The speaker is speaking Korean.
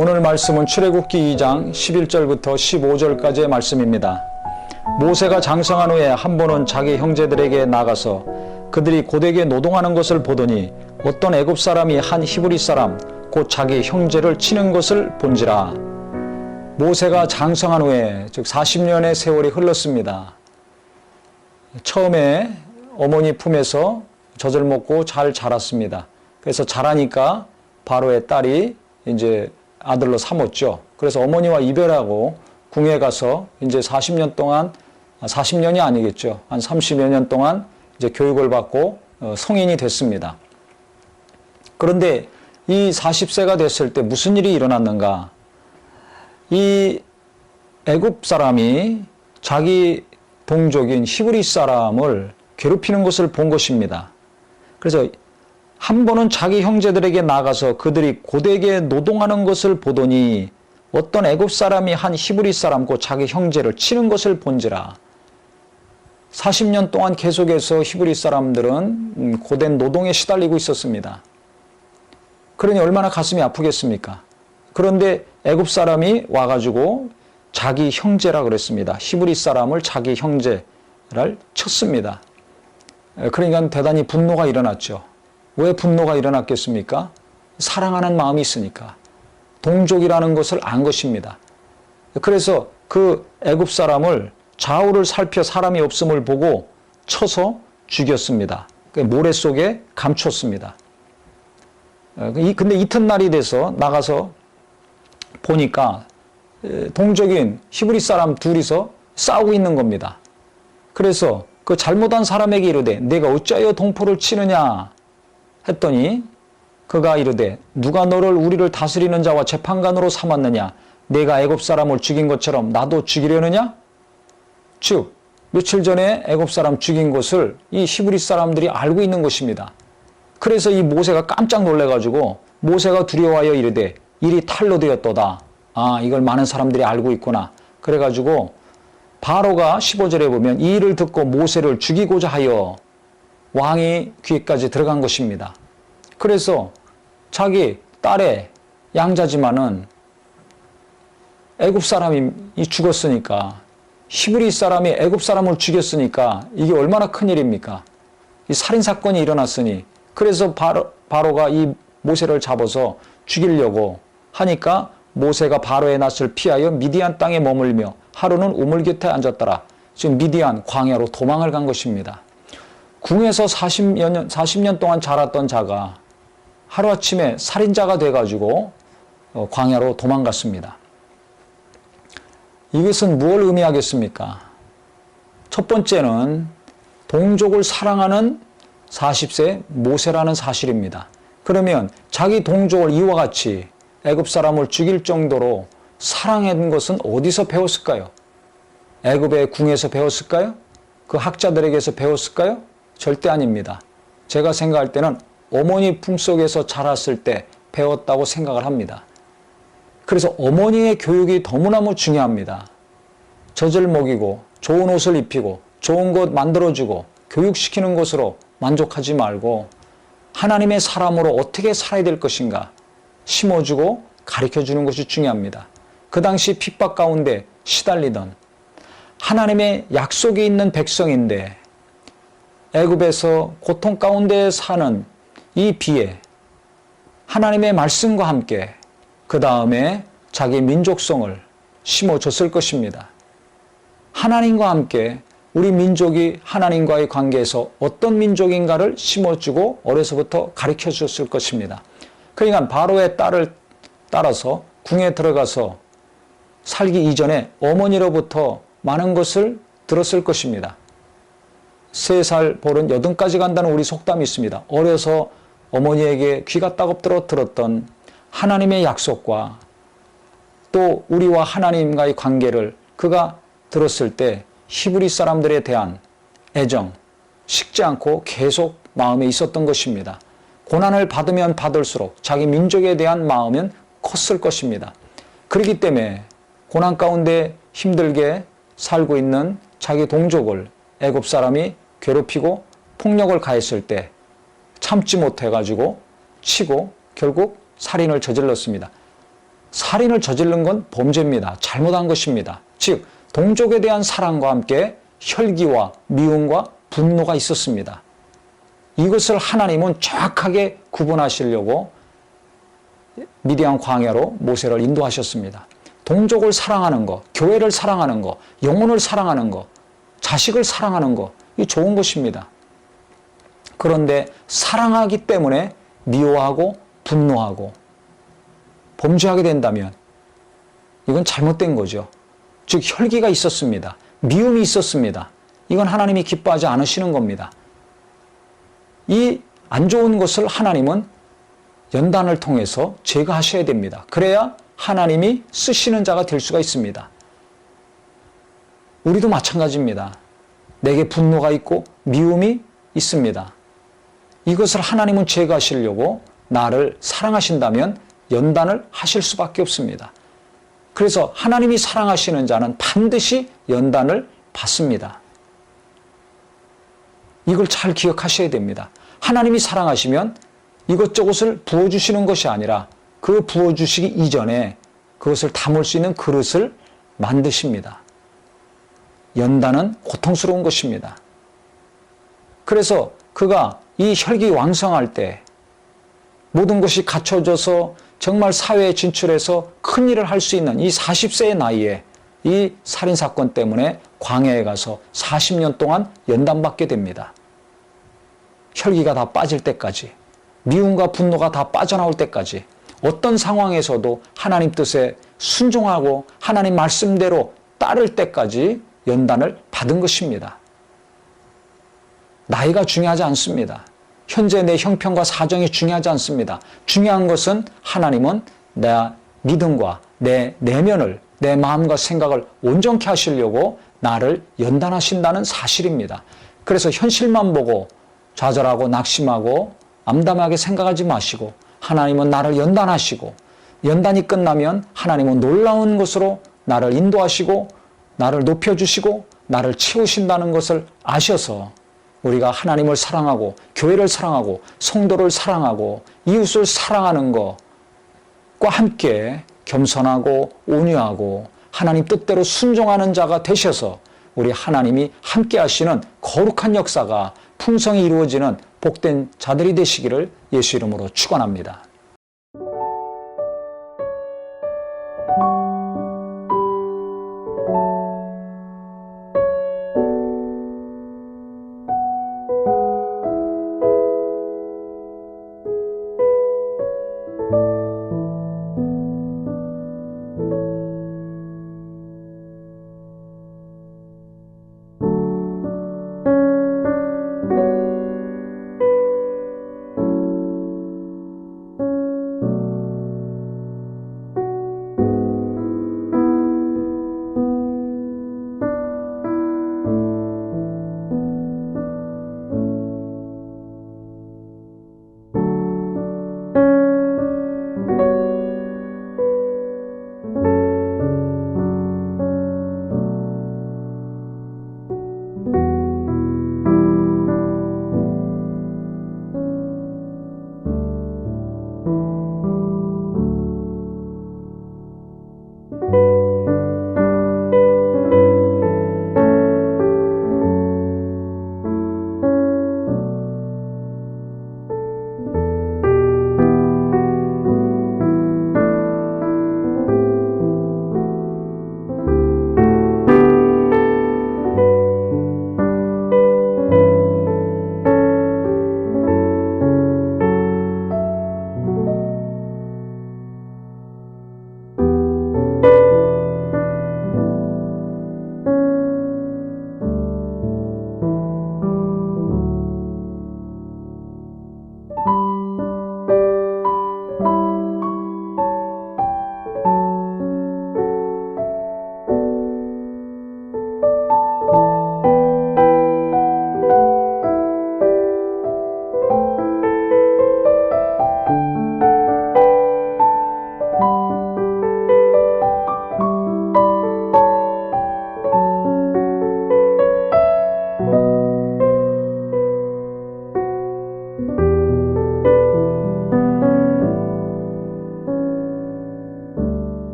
오늘 말씀은 출애굽기 2장 11절부터 15절까지의 말씀입니다. 모세가 장성한 후에 한 번은 자기 형제들에게 나가서 그들이 고되게 노동하는 것을 보더니 어떤 애굽 사람이 한 히브리 사람 곧 자기 형제를 치는 것을 본지라. 모세가 장성한 후에 즉 40년의 세월이 흘렀습니다. 처음에 어머니 품에서 젖을 먹고 잘 자랐습니다. 그래서 자라니까 바로의 딸이 이제 아들로 삼았죠. 그래서 어머니와 이별하고 궁에 가서 이제 40년 동안, 40년이 아니겠죠. 한 30여 년 동안 이제 교육을 받고 성인이 됐습니다. 그런데 이 40세가 됐을 때 무슨 일이 일어났는가? 이 애굽 사람이 자기 동족인 히브리 사람을 괴롭히는 것을 본 것입니다. 그래서 한 번은 자기 형제들에게 나가서 그들이 고되게 노동하는 것을 보더니 어떤 애굽 사람이 한 히브리 사람 곧 자기 형제를 치는 것을 본지라. 40년 동안 계속해서 히브리 사람들은 고된 노동에 시달리고 있었습니다. 그러니 얼마나 가슴이 아프겠습니까? 그런데 애굽 사람이 와가지고 자기 형제라 그랬습니다. 히브리 사람을 자기 형제를 쳤습니다. 그러니까 대단히 분노가 일어났죠. 왜 분노가 일어났겠습니까? 사랑하는 마음이 있으니까. 동족이라는 것을 안 것입니다. 그래서 그 애굽 사람을 좌우를 살펴 사람이 없음을 보고 쳐서 죽였습니다. 모래 속에 감췄습니다. 근데 이튿날이 돼서 나가서 보니까 동족인 히브리 사람 둘이서 싸우고 있는 겁니다. 그래서 그 잘못한 사람에게 이르되 내가 어찌하여 동포를 치느냐 했더니 그가 이르되 누가 너를 우리를 다스리는 자와 재판관으로 삼았느냐? 내가 애굽 사람을 죽인 것처럼 나도 죽이려느냐? 즉 며칠 전에 애굽 사람 죽인 것을 이 히브리 사람들이 알고 있는 것입니다. 그래서 이 모세가 깜짝 놀래가지고 모세가 두려워하여 이르되 일이 탈로 되었도다. 아, 이걸 많은 사람들이 알고 있구나. 그래가지고 바로가 15절에 보면 이 일을 듣고 모세를 죽이고자 하여 왕이 귀에까지 들어간 것입니다. 그래서 자기 딸의 양자지만은 애굽 사람이 죽었으니까 히브리 사람이 애굽 사람을 죽였으니까 이게 얼마나 큰일입니까? 이 살인사건이 일어났으니 그래서 바로가 이 모세를 잡아서 죽이려고 하니까 모세가 바로의 낯을 피하여 미디안 땅에 머물며 하루는 우물 곁에 앉았더라. 지금 미디안 광야로 도망을 간 것입니다. 궁에서 40년 동안 자랐던 자가 하루아침에 살인자가 돼가지고 광야로 도망갔습니다. 이것은 무엇을 의미하겠습니까? 첫 번째는 동족을 사랑하는 40세 모세라는 사실입니다. 그러면 자기 동족을 이와 같이 애굽 사람을 죽일 정도로 사랑한 것은 어디서 배웠을까요? 애굽의 궁에서 배웠을까요? 그 학자들에게서 배웠을까요? 절대 아닙니다. 제가 생각할 때는 어머니 품속에서 자랐을 때 배웠다고 생각을 합니다. 그래서 어머니의 교육이 너무너무 중요합니다. 젖을 먹이고 좋은 옷을 입히고 좋은 것 만들어주고 교육시키는 것으로 만족하지 말고 하나님의 사람으로 어떻게 살아야 될 것인가 심어주고 가르쳐주는 것이 중요합니다. 그 당시 핍박 가운데 시달리던 하나님의 약속이 있는 백성인데 애굽에서 고통 가운데 사는 이 비에 하나님의 말씀과 함께 그 다음에 자기 민족성을 심어줬을 것입니다. 하나님과 함께 우리 민족이 하나님과의 관계에서 어떤 민족인가를 심어주고 어려서부터 가르쳐 주었을 것입니다. 그러니까 바로의 딸을 따라서 궁에 들어가서 살기 이전에 어머니로부터 많은 것을 들었을 것입니다. 3살 볼은 여든까지 간다는 우리 속담이 있습니다. 어려서 어머니에게 귀가 따갑도록 들었던 하나님의 약속과 또 우리와 하나님과의 관계를 그가 들었을 때 히브리 사람들에 대한 애정, 식지 않고 계속 마음에 있었던 것입니다. 고난을 받으면 받을수록 자기 민족에 대한 마음은 컸을 것입니다. 그렇기 때문에 고난 가운데 힘들게 살고 있는 자기 동족을 애굽 사람이 괴롭히고 폭력을 가했을 때 참지 못해가지고 치고 결국 살인을 저질렀습니다. 살인을 저지른 건 범죄입니다. 잘못한 것입니다. 즉 동족에 대한 사랑과 함께 혈기와 미움과 분노가 있었습니다. 이것을 하나님은 정확하게 구분하시려고 미디안 광야로 모세를 인도하셨습니다. 동족을 사랑하는 것, 교회를 사랑하는 것, 영혼을 사랑하는 것, 자식을 사랑하는 것, 이 좋은 것입니다. 그런데 사랑하기 때문에 미워하고 분노하고 범죄하게 된다면 이건 잘못된 거죠. 즉 혈기가 있었습니다. 미움이 있었습니다. 이건 하나님이 기뻐하지 않으시는 겁니다. 이 안 좋은 것을 하나님은 연단을 통해서 제거하셔야 됩니다. 그래야 하나님이 쓰시는 자가 될 수가 있습니다. 우리도 마찬가지입니다. 내게 분노가 있고 미움이 있습니다. 이것을 하나님은 제거하시려고 나를 사랑하신다면 연단을 하실 수밖에 없습니다. 그래서 하나님이 사랑하시는 자는 반드시 연단을 받습니다. 이걸 잘 기억하셔야 됩니다. 하나님이 사랑하시면 이것저것을 부어주시는 것이 아니라 그 부어주시기 이전에 그것을 담을 수 있는 그릇을 만드십니다. 연단은 고통스러운 것입니다. 그래서 그가 이 혈기 왕성할 때 모든 것이 갖춰져서 정말 사회에 진출해서 큰 일을 할 수 있는 이 40세의 나이에 이 살인사건 때문에 광야에 가서 40년 동안 연단받게 됩니다. 혈기가 다 빠질 때까지, 미움과 분노가 다 빠져나올 때까지 어떤 상황에서도 하나님 뜻에 순종하고 하나님 말씀대로 따를 때까지 연단을 받은 것입니다. 나이가 중요하지 않습니다. 현재 내 형편과 사정이 중요하지 않습니다. 중요한 것은 하나님은 내 믿음과 내 내면을, 내 마음과 생각을 온전케 하시려고 나를 연단하신다는 사실입니다. 그래서 현실만 보고 좌절하고 낙심하고 암담하게 생각하지 마시고 하나님은 나를 연단하시고 연단이 끝나면 하나님은 놀라운 것으로 나를 인도하시고 나를 높여주시고 나를 채우신다는 것을 아셔서 우리가 하나님을 사랑하고 교회를 사랑하고 성도를 사랑하고 이웃을 사랑하는 것과 함께 겸손하고 온유하고 하나님 뜻대로 순종하는 자가 되셔서 우리 하나님이 함께 하시는 거룩한 역사가 풍성히 이루어지는 복된 자들이 되시기를 예수 이름으로 축원합니다.